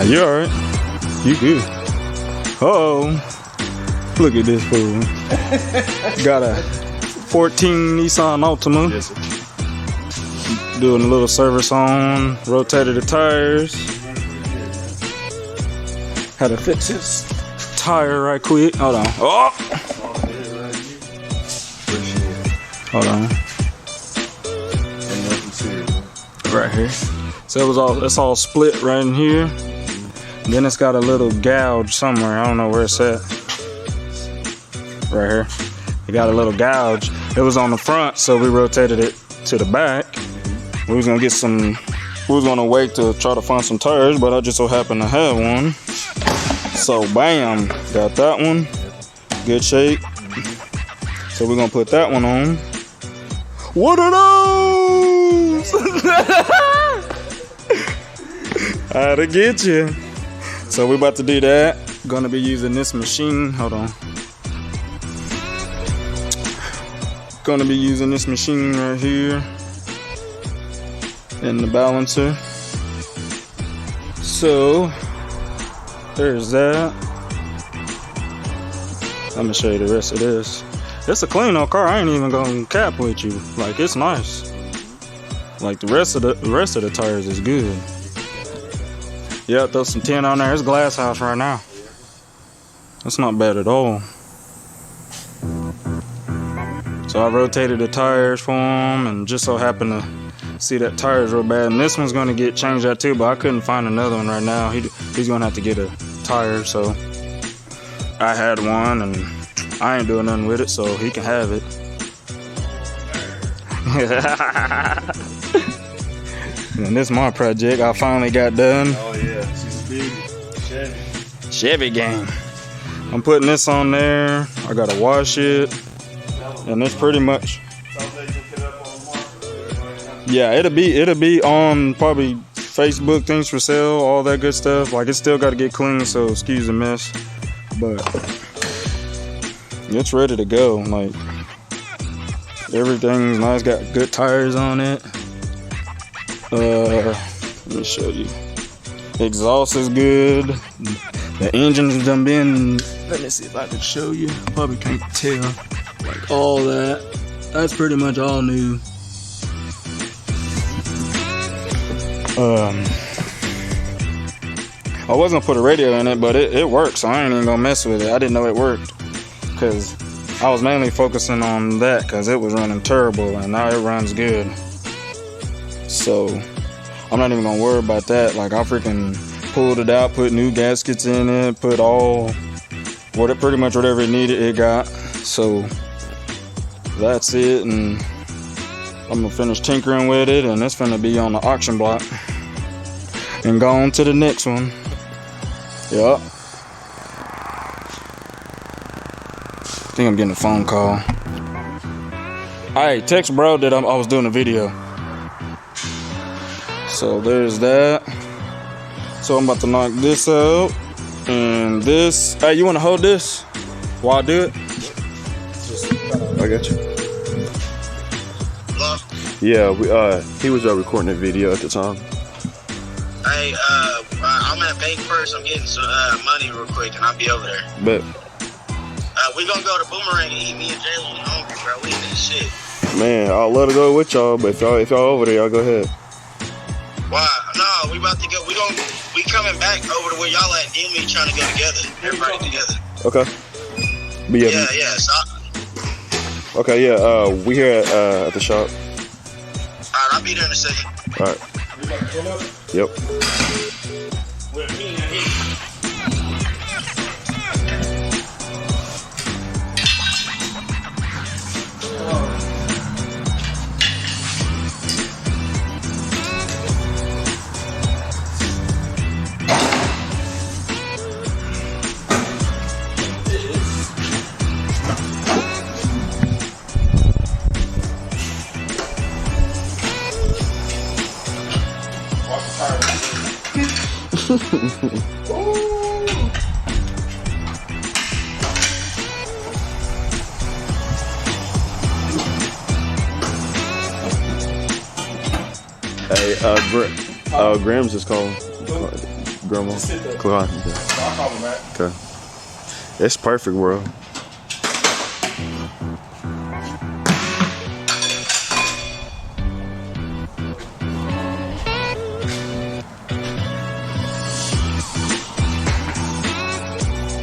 You alright? You good? Uh-oh. Look at this fool. Got a 14 Nissan Altima. Yes, sir. Doing a little service on. Rotated the tires. Had to fix his tire right quick. Hold on. Oh! Hold on. Right here. So it's all split right in here. Then it's got a little gouge somewhere. I don't know where it's at. Right here. It got a little gouge. It was on the front, so we rotated it to the back. We was gonna wait to try to find some tires, but I just so happened to have one. So bam, got that one. Good shape. So we're gonna put that one on. What are those? I had to get you. So we're about to do that. Gonna be using this machine. Hold on. Gonna be using this machine right here and the balancer. So there's that. Let me show you the rest of this. It's a clean old car. I ain't even gonna cap with you. Like, it's nice. Like, the rest of the tires is good. Yeah, throw some tin on there. It's glass house right now. That's not bad at all. So I rotated the tires for him, and just so happened to see that tire's real bad. And this one's gonna get changed out too, but I couldn't find another one right now. He's gonna have to get a tire, so I had one, and I ain't doing nothing with it, so he can have it. And this is my project. I finally got done. Oh yeah, she's big. Chevy gang. I'm putting this on there. I gotta wash it, and it's pretty much. Yeah, it'll be on probably Facebook, things for sale, all that good stuff. Like, it's still got to get clean, so excuse the mess, but it's ready to go. Like, everything's nice. Got good tires on it. Let me show you. Exhaust is good. The engine's done been. Let me see if I can show you. Probably can't tell. Like, all that. That's pretty much all new. I was gonna put a radio in it, but it works, so I ain't even gonna mess with it. I didn't know it worked, because I was mainly focusing on that, because it was running terrible, and now it runs good. So I'm not even gonna worry about that. Like, I freaking pulled it out, put new gaskets in it, put pretty much whatever it needed, it got. So that's it, and I'm gonna finish tinkering with it, and it's gonna be on the auction block and go on to the next one. Yup. I think I'm getting a phone call. Hey, text bro that I was doing a video. So there's that. So I'm about to knock this out, and this. Hey, you wanna hold this while I do it? I got you. Hello? Yeah, he was recording a video at the time. Hey, I'm at bank first. I'm getting some money real quick, and I'll be over there. But We gonna go to Boomerang and eat. Me and Jalen, we hungry, bro. We eat this shit. man, I'll let it go with y'all. But if y'all over there, y'all go ahead. Why? No, we about to go. We coming back over to where y'all at. Then we trying to go together. Everybody together. Okay. But Yeah. So, okay, yeah. We here at the shop. alright, I'll be there in a second. All right. Yep. With me and he. Hey, Graham's just calling. Grandma? Just sit there. Come on. I'll call him back. Okay. It's perfect, bro.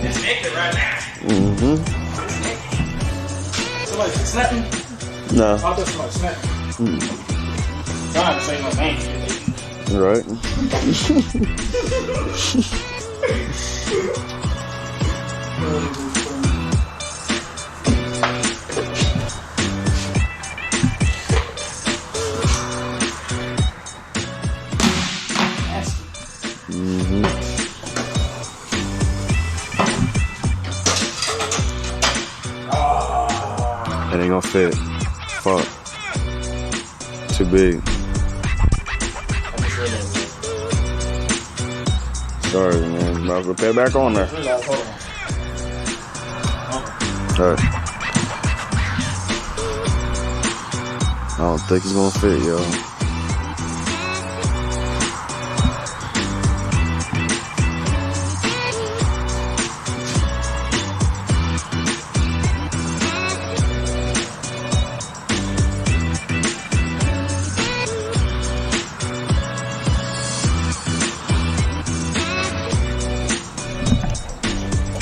It's naked right now. Mm-hmm. Somebody snapping? No. I thought somebody snapping. Trying to say no name. Right. Mm-hmm. It ain't gonna fit. Fuck. Too big. Sorry, man. Might as well put it back on there. Alright. I don't think it's gonna fit, yo.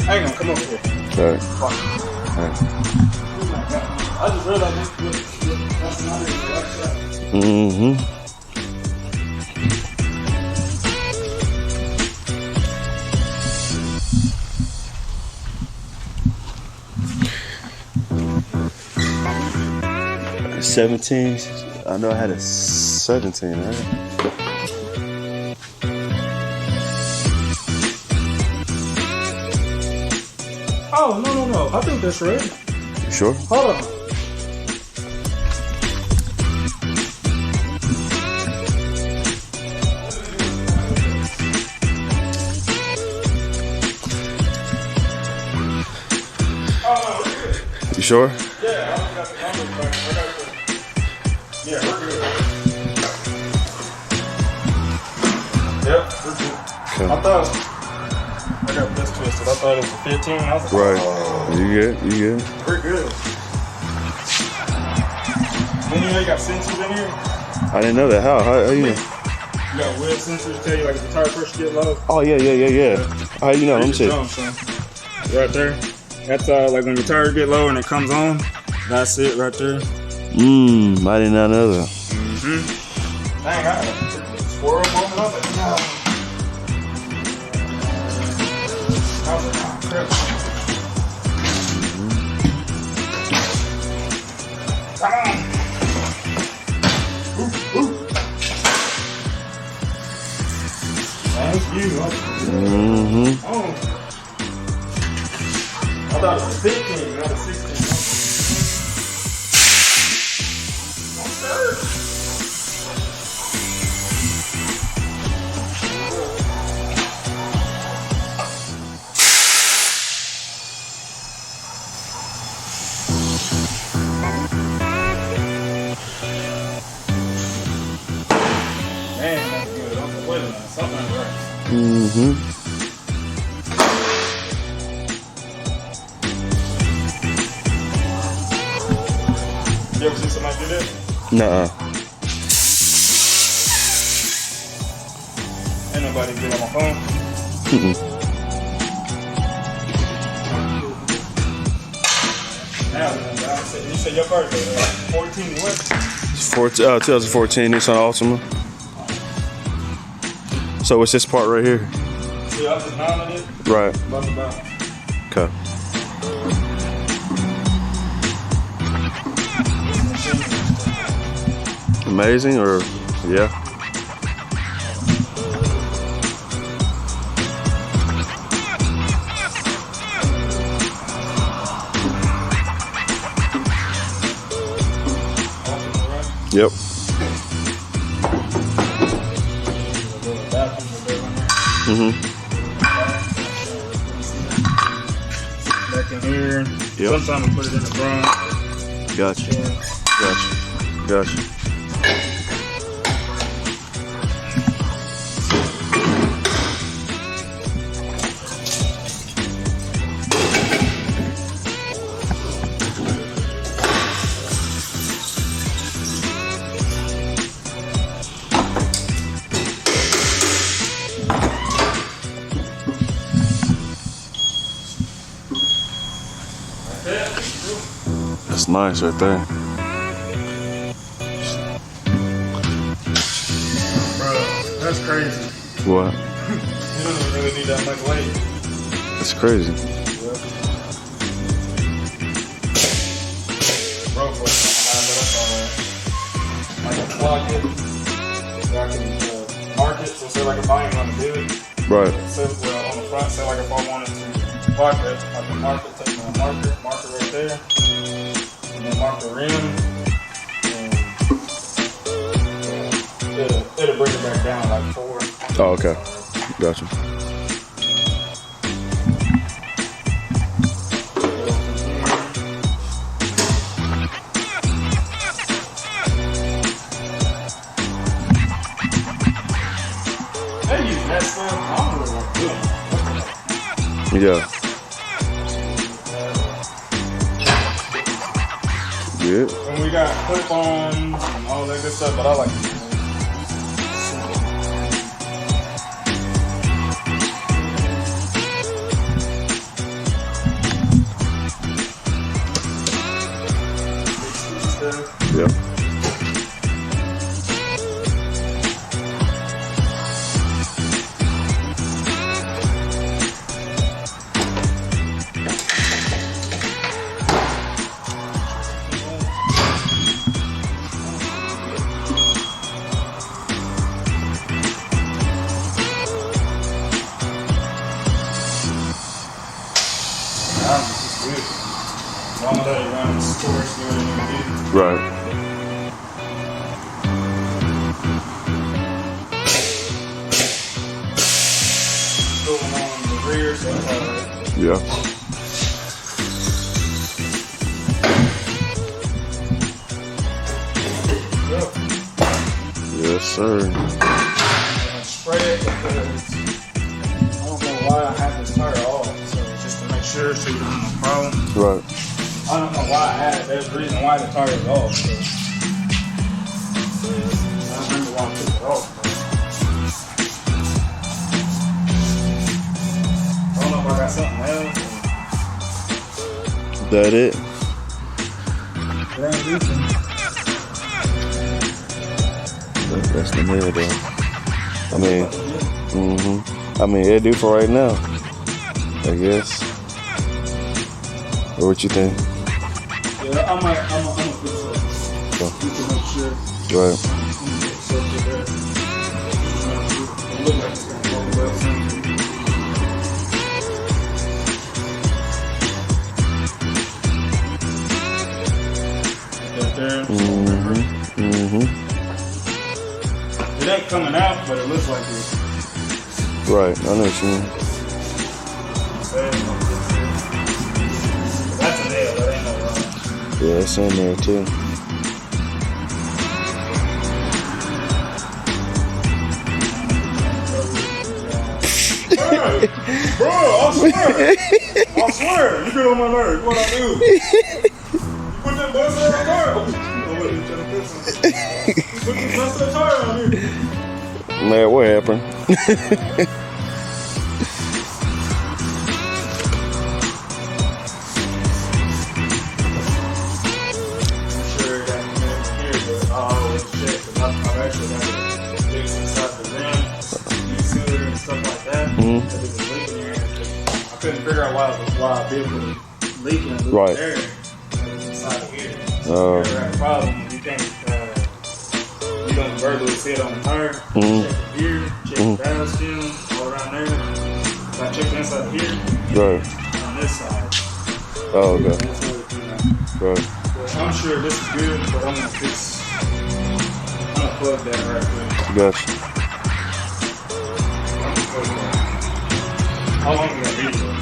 I ain't gonna come over here. Alright. Alright. I just realized that's not it. Mm-hmm. $17. I know I had a 17, right? Oh, no. I think that's right. You sure? Hold on. You sure? Yeah, I got the numbers back. Yeah, we're good. Yep, we're good. Okay. I thought I got this twisted. I thought it was a 15. I was like, Right. oh, You good? we're good. Then you know you got sensors in here. I didn't know that. How you know? You got wheel sensors tell you like if the tire pressure get low. Oh, yeah. How you know? Let me see. Right there. That's like when your tires get low and it comes on. That's it right there. I did not know that. Dang, I had a squirrel moment on it. I was like, oh, crap. Come on. Ooh. Thank you. Mm-hmm. Oh. I thought it was 15, not a 16. Man, that's good. I'm like, wait a minute, something ain't right. Mm-hmm. You ever see somebody do that? Nuh-uh. Ain't nobody get on my phone. Now, you said your birthday, 14 what? 2014 Nissan Altima. So it's this part right here. See, I just mounted it. Right. About to bounce. Okay. Amazing, or yeah. Yep. Back in here. Yep. Sometimes I put it in the front. Gotcha. That's nice right there. Bro, that's crazy. What? You don't really need that much weight. That's crazy. Bro, but that's all right. Like a clock it. So I can mark it. So say like if I ain't gonna do it. Right. So well, on the front, say like if I wanted to mark it, I can mark it, take my marker right there, and then mark the rim, and it'll bring it back down like 4. Oh, okay. Gotcha. They use that stuff. I don't really want to do it. Yeah. Yeah. And we got clip-ons and all that good stuff, but I like it. Yeah. I'm gonna let it run its course, do what it needs to do. Right. Going on the rear, so it's all right. Yeah. Yes, sir. And spray it because I don't know why I have this tire off. So just to make sure so you don't have no problem. Right. I don't know why I had it. There's a reason why the tire is off. So. I don't remember why I took it off. I don't know if I got something else. That it? That's the nail though. I mean, it'll do for right now, I guess. Or what you think? Yeah, I'm gonna fix it. So, To make sure. right. It ain't coming out, but it looks like it. Right, I know what you mean. That's a nail, that ain't no wrong. Yeah, it's in there too. Bro, I swear, you get on my nerves. What I do? You put that bus on the tire. Oh, wait, you trying to put some? Put the bus on the tire on here. Man, what happened? Couldn't figure out why a vehicle was leaking Right. there inside of here. Oh. If you have a problem, you can't, you don't verbally see it on the tire. Check the gear, check the valve stem, all around there. If I check the inside of here, Right. on this side. Oh, okay. That's what, Right. but I'm sure this is good, but I'm gonna plug that right quick. Gotcha. How long is that video?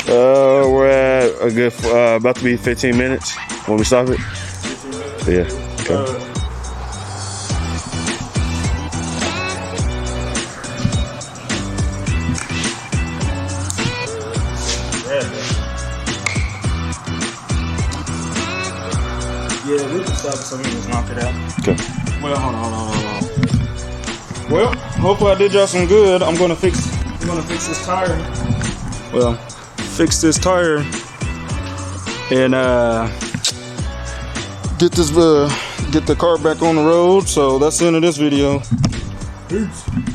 We're at a good, about to be 15 minutes when we stop it. 15 minutes? Yeah. Okay. Yeah, we can stop it so we can just knock it out. Okay. Well, hold on. Well, hopefully I did y'all some good. I'm gonna fix this tire. Well, fix this tire and get the car back on the road. So that's the end of this video. Peace.